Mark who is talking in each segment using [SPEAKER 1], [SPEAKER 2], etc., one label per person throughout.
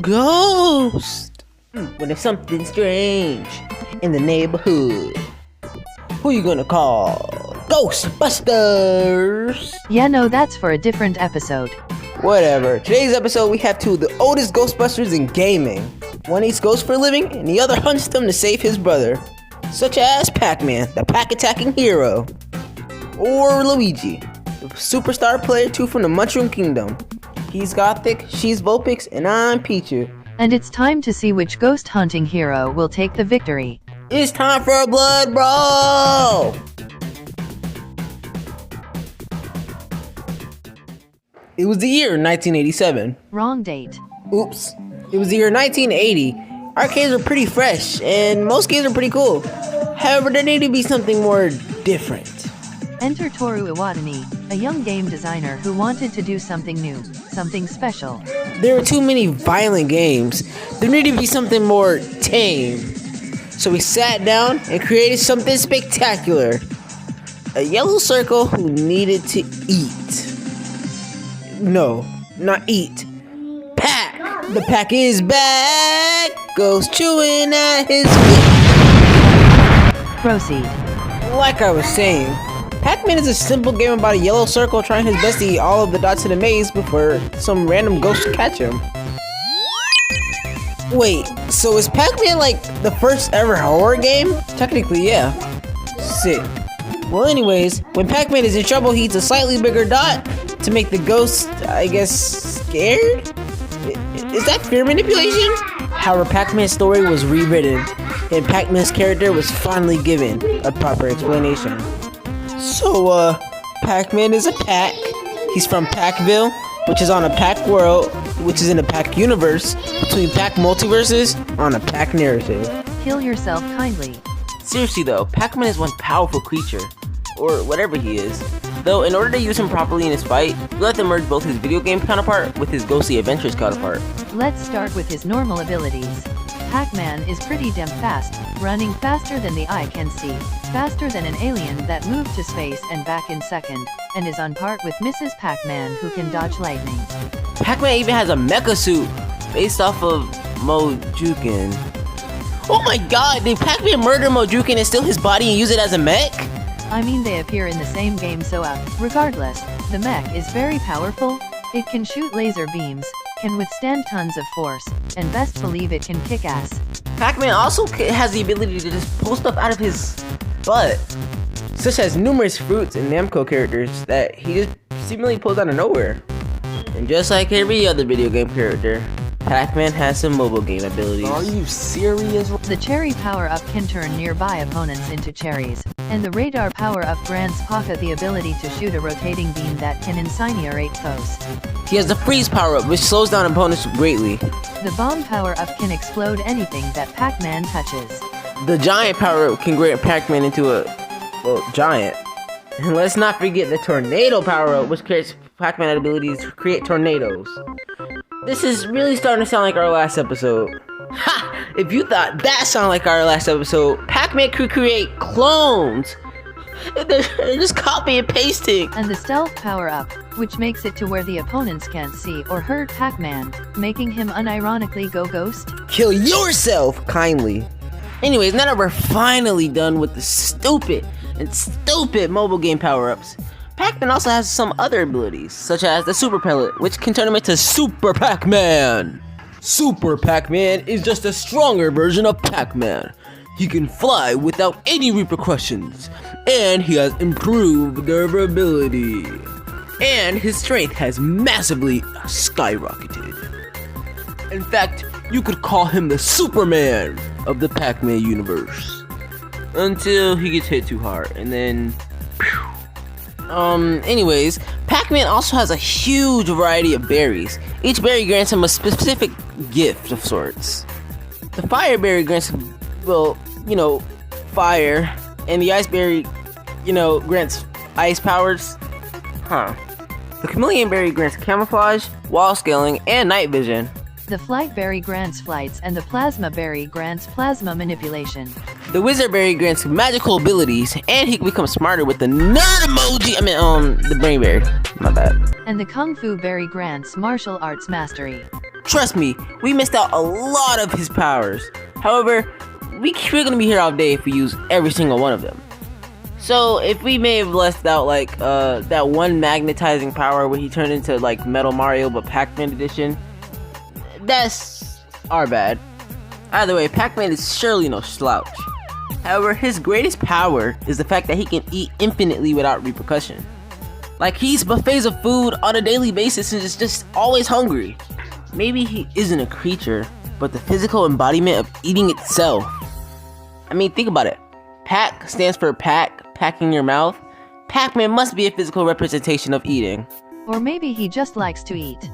[SPEAKER 1] ghost. When there's something strange in the neighborhood, who you gonna call? Ghostbusters!
[SPEAKER 2] Yeah, no, that's for a different episode.
[SPEAKER 1] Whatever. Today's episode, we have two of the oldest Ghostbusters in gaming. One eats ghosts for a living, and the other hunts them to save his brother. Such as Pac-Man, the pack-attacking hero. Or Luigi, the superstar player 2 from the Mushroom Kingdom. He's Gothic, she's Vulpix, and I'm Pichu.
[SPEAKER 2] And it's time to see which ghost hunting hero will take the victory.
[SPEAKER 1] It's time for a blood brawl! It was the year 1987.
[SPEAKER 2] Wrong date.
[SPEAKER 1] Oops. It was the year 1980. Arcades were pretty fresh, and most games were pretty cool. However, there needed to be something more different.
[SPEAKER 2] Enter Toru Iwatani, a young game designer who wanted to do something new, something special.
[SPEAKER 1] There were too many violent games. There needed to be something more tame. So we sat down and created something spectacular. A yellow circle who needed to eat. No, not eat. Pack! The pack is back! Goes chewing at his feet.
[SPEAKER 2] Proceed.
[SPEAKER 1] Like I was saying, Pac-Man is a simple game about a yellow circle trying his best to eat all of the dots in the maze before some random ghost catch him. Wait, so is Pac-Man like the first ever horror game? Technically, yeah. Sick. Well, anyways, when Pac-Man is in trouble, he eats a slightly bigger dot to make the ghost, I guess, scared? Is that fear manipulation? However, Pac-Man's story was rewritten, and Pac-Man's character was finally given a proper explanation. So, Pac-Man is a Pac. He's from Pacville, which is on a Pac world, which is in a Pac universe, between Pac multiverses, on a Pac narrative.
[SPEAKER 2] Kill yourself kindly.
[SPEAKER 3] Seriously though, Pac-Man is one powerful creature, or whatever he is. Though, in order to use him properly in his fight, you'll have to merge both his video game counterpart with his ghostly adventures counterpart.
[SPEAKER 2] Let's start with his normal abilities. Pac-Man is pretty damn fast, running faster than the eye can see, faster than an alien that moved to space and back in second, and is on par with Mrs. Pac-Man who can dodge lightning.
[SPEAKER 3] Pac-Man even has a mecha suit based off of Mojuken. Oh my god, did Pac-Man murder Mojuken and steal his body and use it as a mech?
[SPEAKER 2] I mean, they appear in the same game, so regardless, the mech is very powerful. It can shoot laser beams, can withstand tons of force, and best believe it can kick ass.
[SPEAKER 3] Pac-Man also has the ability to just pull stuff out of his butt,
[SPEAKER 1] Such as numerous fruits and Namco characters that he just seemingly pulls out of nowhere.
[SPEAKER 3] and just like every other video game character, Pac-Man has some mobile game abilities.
[SPEAKER 1] Are you serious?
[SPEAKER 2] The cherry power-up can turn nearby opponents into cherries, and the radar power-up grants Paca the ability to shoot a rotating beam that can incinerate foes.
[SPEAKER 3] He has the freeze power-up, which slows down opponents greatly.
[SPEAKER 2] The bomb power-up can explode anything that Pac-Man touches.
[SPEAKER 3] The giant power-up can grant Pac-Man into a, giant.
[SPEAKER 1] And let's not forget the tornado power-up, which creates Pac-Man abilities to create tornadoes. This is really starting to sound like our last episode. Ha! If you thought that sounded like our last episode, Pac-Man could create clones. They're just copy and pasting.
[SPEAKER 2] And the stealth power-up, which makes it to where the opponents can't see or hurt Pac-Man, making him unironically go ghost.
[SPEAKER 1] Kill yourself kindly.
[SPEAKER 3] Anyways, now that we're finally done with the stupid mobile game power-ups, Pac-Man also has some other abilities, such as the Super Pellet, which can turn him into Super Pac-Man.
[SPEAKER 1] Super Pac-Man is just a stronger version of Pac-Man. He can fly without any repercussions, and he has improved durability. And his strength has massively skyrocketed. In fact, you could call him the Superman of the Pac-Man universe.
[SPEAKER 3] Until he gets hit too hard, and then...
[SPEAKER 1] Anyways, Pac-Man also has a huge variety of berries. Each berry grants him a specific gift of sorts. The fire berry grants him, fire, and the ice berry, grants ice powers. The chameleon berry grants camouflage, wall scaling, and night vision.
[SPEAKER 2] The flight berry grants flights, and the plasma berry grants plasma manipulation.
[SPEAKER 1] The wizard berry grants magical abilities, and he can become smarter with the nerd emoji. The brain berry. My bad.
[SPEAKER 2] And the kung fu berry grants martial arts mastery.
[SPEAKER 3] Trust me, we missed out a lot of his powers. However, we're gonna be here all day if we use every single one of them. So if we may have left out like that one magnetizing power where he turned into like Metal Mario but Pac-Man edition, that's our bad. Either way, Pac-Man is surely no slouch. However, his greatest power is the fact that he can eat infinitely without repercussion. Like, he eats buffets of food on a daily basis and is just always hungry. Maybe he isn't a creature, but the physical embodiment of eating itself. I mean, think about it. Pac stands for packing your mouth. Pac-Man must be a physical representation of eating.
[SPEAKER 2] Or maybe he just likes to eat.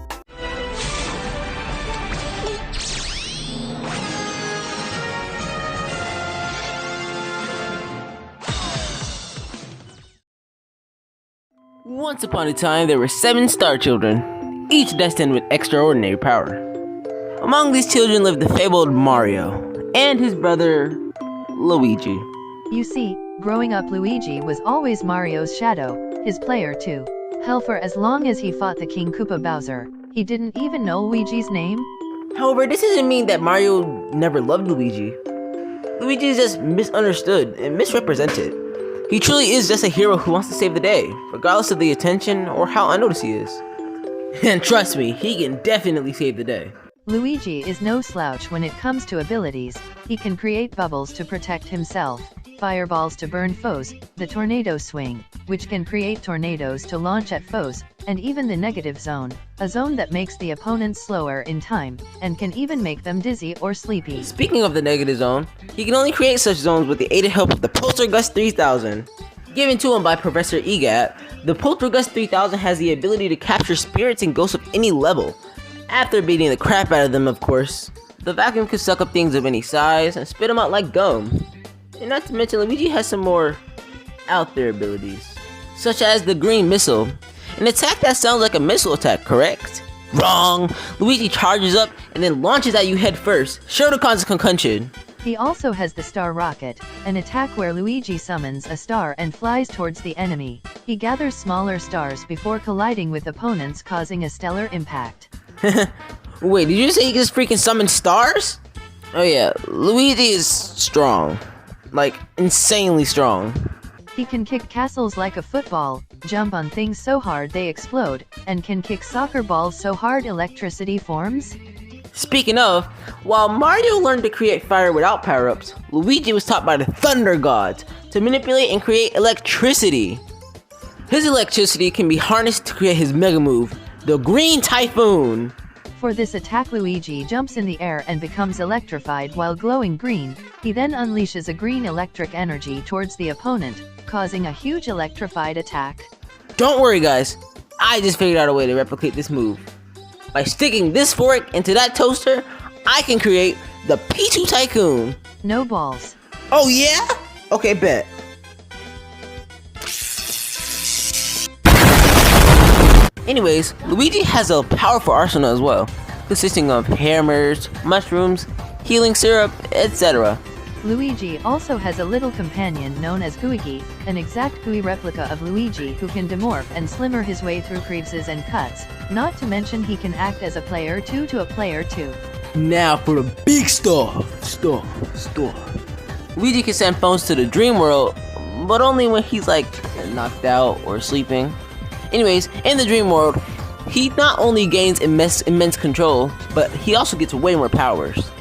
[SPEAKER 3] Once upon a time, there were 7 star children, each destined with extraordinary power. Among these children lived the fabled Mario and his brother, Luigi.
[SPEAKER 2] You see, growing up Luigi was always Mario's shadow, his player too. Hell, for as long as he fought the King Koopa Bowser, he didn't even know Luigi's name.
[SPEAKER 3] However, this doesn't mean that Mario never loved Luigi. Luigi is just misunderstood and misrepresented. He truly is just a hero who wants to save the day, regardless of the attention or how unnoticed he is. And trust me, he can definitely save the day.
[SPEAKER 2] Luigi is no slouch when it comes to abilities. He can create bubbles to protect himself, fireballs to burn foes, the tornado swing, which can create tornadoes to launch at foes, and even the negative zone, a zone that makes the opponents slower in time, and can even make them dizzy or sleepy.
[SPEAKER 3] Speaking of the negative zone, he can only create such zones with the aided help of the Poltergust 3000. Given to him by Professor Egat, the Poltergust 3000 has the ability to capture spirits and ghosts of any level. After beating the crap out of them, of course. The vacuum can suck up things of any size and spit them out like gum. And not to mention, Luigi has some more out there abilities, such as the green missile, an attack that sounds like a missile attack, correct? Wrong! Luigi charges up and then launches at you head first, sure to cause a concussion.
[SPEAKER 2] He also has the Star Rocket, an attack where Luigi summons a star and flies towards the enemy. He gathers smaller stars before colliding with opponents, causing a stellar impact.
[SPEAKER 3] Wait, did you say he can just freaking summon stars? Oh yeah, Luigi is strong. Like, insanely strong.
[SPEAKER 2] He can kick castles like a football, jump on things so hard they explode, and can kick soccer balls so hard electricity forms.
[SPEAKER 3] Speaking of, while Mario learned to create fire without power-ups, Luigi was taught by the Thunder Gods to manipulate and create electricity. His electricity can be harnessed to create his mega move, the Green Typhoon.
[SPEAKER 2] For this attack, Luigi jumps in the air and becomes electrified while glowing green. He then unleashes a green electric energy towards the opponent, causing a huge electrified attack.
[SPEAKER 3] Don't worry guys, I just figured out a way to replicate this move. By sticking this fork into that toaster, I can create the P2 Tycoon.
[SPEAKER 2] No balls.
[SPEAKER 3] Oh yeah? Okay, bet. Anyways, Luigi has a powerful arsenal as well, consisting of hammers, mushrooms, healing syrup, etc.
[SPEAKER 2] Luigi also has a little companion known as Gooigi, an exact Gooey replica of Luigi who can demorph and slimmer his way through crevices and cuts, not to mention he can act as a player 2 to a player 2.
[SPEAKER 3] Now for the big stuff. Luigi can send phones to the dream world, but only when he's like knocked out or sleeping. Anyways, in the dream world, he not only gains immense control, but he also gets way more powers.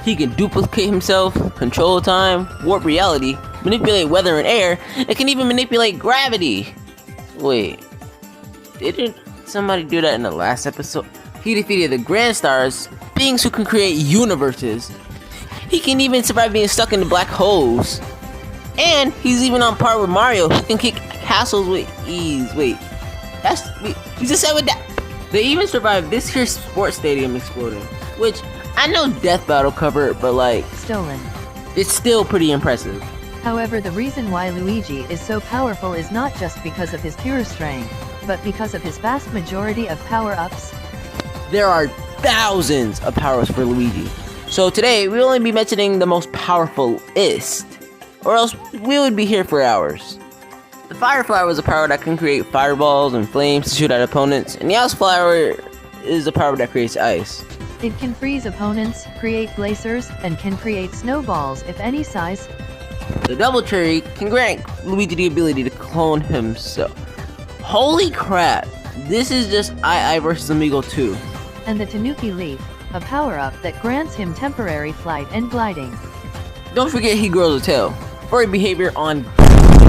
[SPEAKER 3] He can duplicate himself, control time, warp reality, manipulate weather and air, and can even manipulate gravity. Wait, didn't somebody do that in the last episode? He defeated the Grand Stars, beings who can create universes. He can even survive being stuck in the black holes. And he's even on par with Mario, who can kick castles with ease. Wait, you just said with that. They even survived this here sports stadium exploding, which I know Death Battle covered, but like,
[SPEAKER 2] stolen.
[SPEAKER 3] It's still pretty impressive.
[SPEAKER 2] However, the reason why Luigi is so powerful is not just because of his pure strength, but because of his vast majority of power-ups.
[SPEAKER 3] There are thousands of powers for Luigi. So today, we'll only be mentioning the most powerful-ist, or else we would be here for hours. The Fire Flower was a power that can create fireballs and flames to shoot at opponents, and the Ice Flower is a power that creates ice.
[SPEAKER 2] It can freeze opponents, create glaciers, and can create snowballs if any size.
[SPEAKER 3] The double cherry can grant Luigi the ability to clone himself. Holy crap! This is just II versus Amigo 2.
[SPEAKER 2] And the Tanuki leaf, a power-up that grants him temporary flight and gliding.
[SPEAKER 3] Don't forget he grows a tail. Furry behavior on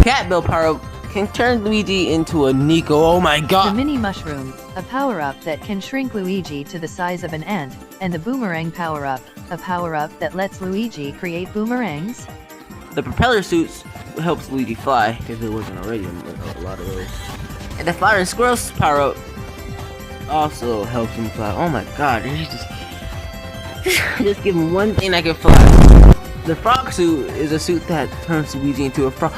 [SPEAKER 3] Cat Bell power-up can turn Luigi into a Nico. Oh my
[SPEAKER 2] The
[SPEAKER 3] god!
[SPEAKER 2] mini mushroom, a power-up that can shrink Luigi to the size of an ant, and the boomerang power-up, a power-up that lets Luigi create boomerangs.
[SPEAKER 3] The propeller suits helps Luigi fly, if it wasn't already a lot of those. And the fire and squirrels power-up also helps him fly. Oh my god, he just give him one thing that can fly. The frog suit is a suit that turns Luigi into a frog.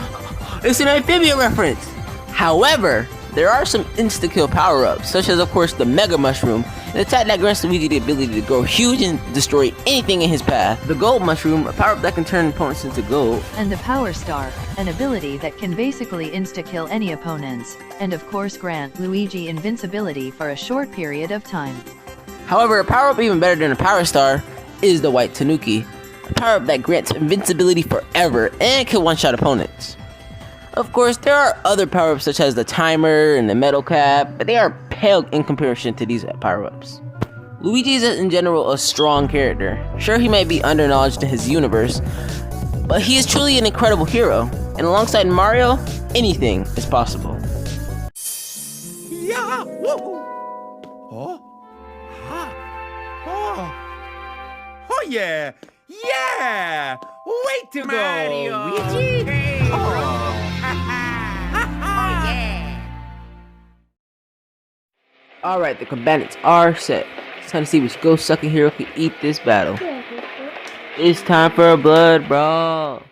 [SPEAKER 3] It's an amphibian reference! However, there are some insta-kill power-ups, such as of course the Mega Mushroom, an attack that grants Luigi the ability to grow huge and destroy anything in his path. The Gold Mushroom, a power-up that can turn opponents into gold.
[SPEAKER 2] And the Power Star, an ability that can basically insta-kill any opponents, and of course grant Luigi invincibility for a short period of time.
[SPEAKER 3] However, a power-up even better than a Power Star is the White Tanuki, a power-up that grants invincibility forever and can one-shot opponents. Of course, there are other power-ups such as the Timer and the Metal Cap, but they are pale in comparison to these power-ups. Luigi is in general a strong character. Sure, he might be underknowledged in his universe, but he is truly an incredible hero, and alongside Mario, anything is possible.
[SPEAKER 4] Yeah! Woohoo! Oh! Ha! Oh! Oh yeah! Yeah! Way to
[SPEAKER 5] Mario.
[SPEAKER 4] go, Luigi!
[SPEAKER 5] Hey.
[SPEAKER 4] Oh!
[SPEAKER 3] Alright, the combatants are set. It's time to see which ghost-sucking hero can eat this battle. It's time for a blood brawl.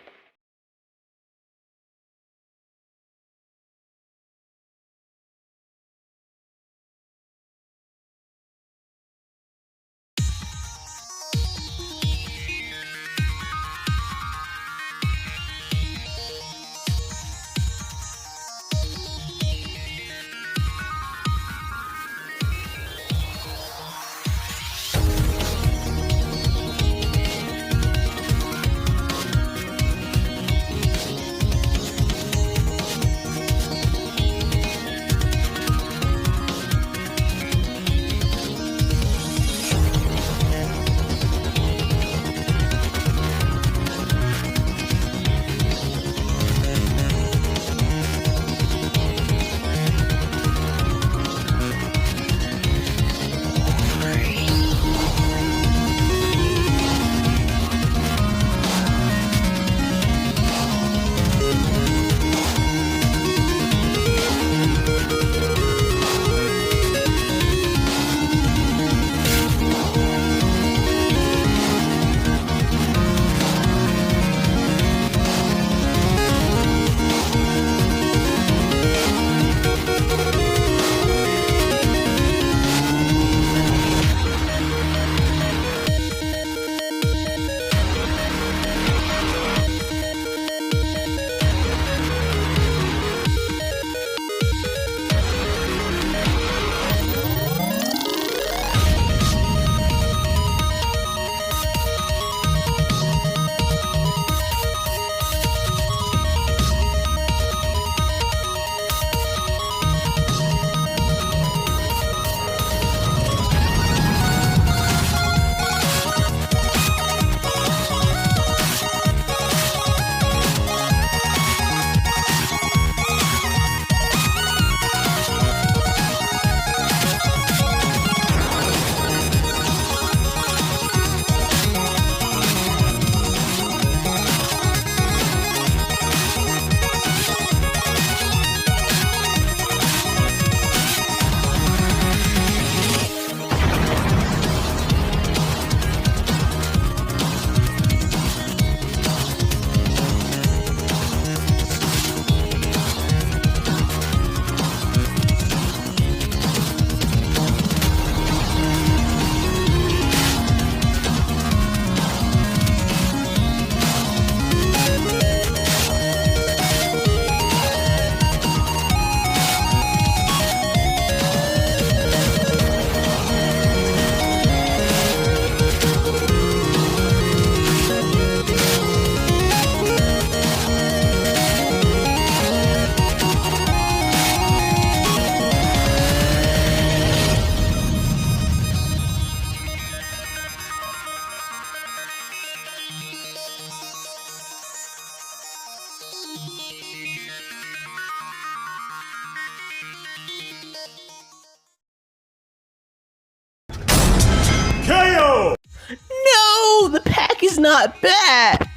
[SPEAKER 3] not back!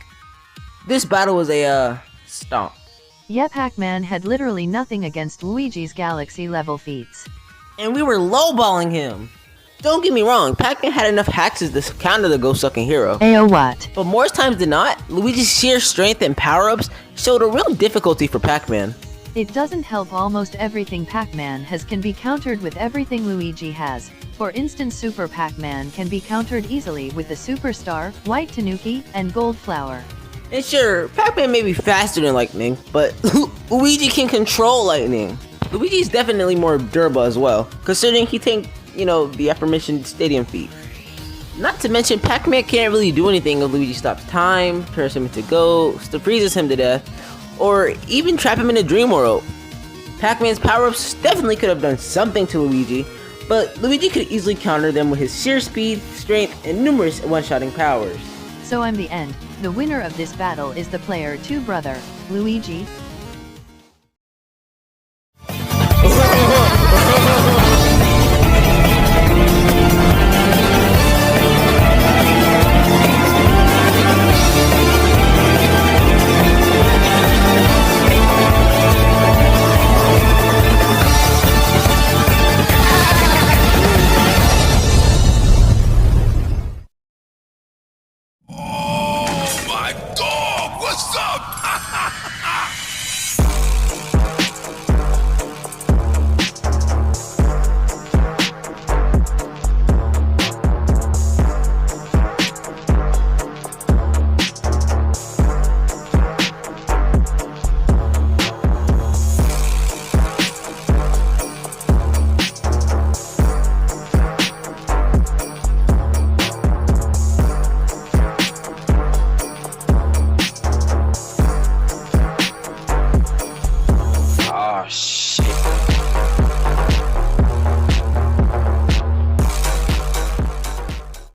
[SPEAKER 3] This battle was a, stomp.
[SPEAKER 2] Yep, Pac-Man had literally nothing against Luigi's galaxy-level feats.
[SPEAKER 3] And we were lowballing him. Don't get me wrong, Pac-Man had enough hacks to counter the ghost-sucking hero.
[SPEAKER 2] Ayo what?
[SPEAKER 3] But more times than not, Luigi's sheer strength and power-ups showed a real difficulty for Pac-Man.
[SPEAKER 2] It doesn't help almost everything Pac-Man has can be countered with everything Luigi has. For instance, Super Pac-Man can be countered easily with the Superstar, White Tanuki, and Gold Flower.
[SPEAKER 3] And sure, Pac-Man may be faster than Lightning, but Luigi can control Lightning. Luigi's definitely more durable as well, considering he tanked, the aforementioned stadium feat. Not to mention, Pac-Man can't really do anything if Luigi stops time, turns him into ghost, freezes him to death, or even trap him in a dream world. Pac-Man's power-ups definitely could have done something to Luigi, but Luigi could easily counter them with his sheer speed, strength, and numerous one-shotting powers.
[SPEAKER 2] So I'm the end. The winner of this battle is the player 2 brother, Luigi.
[SPEAKER 4] What's up?
[SPEAKER 5] Oh, shit.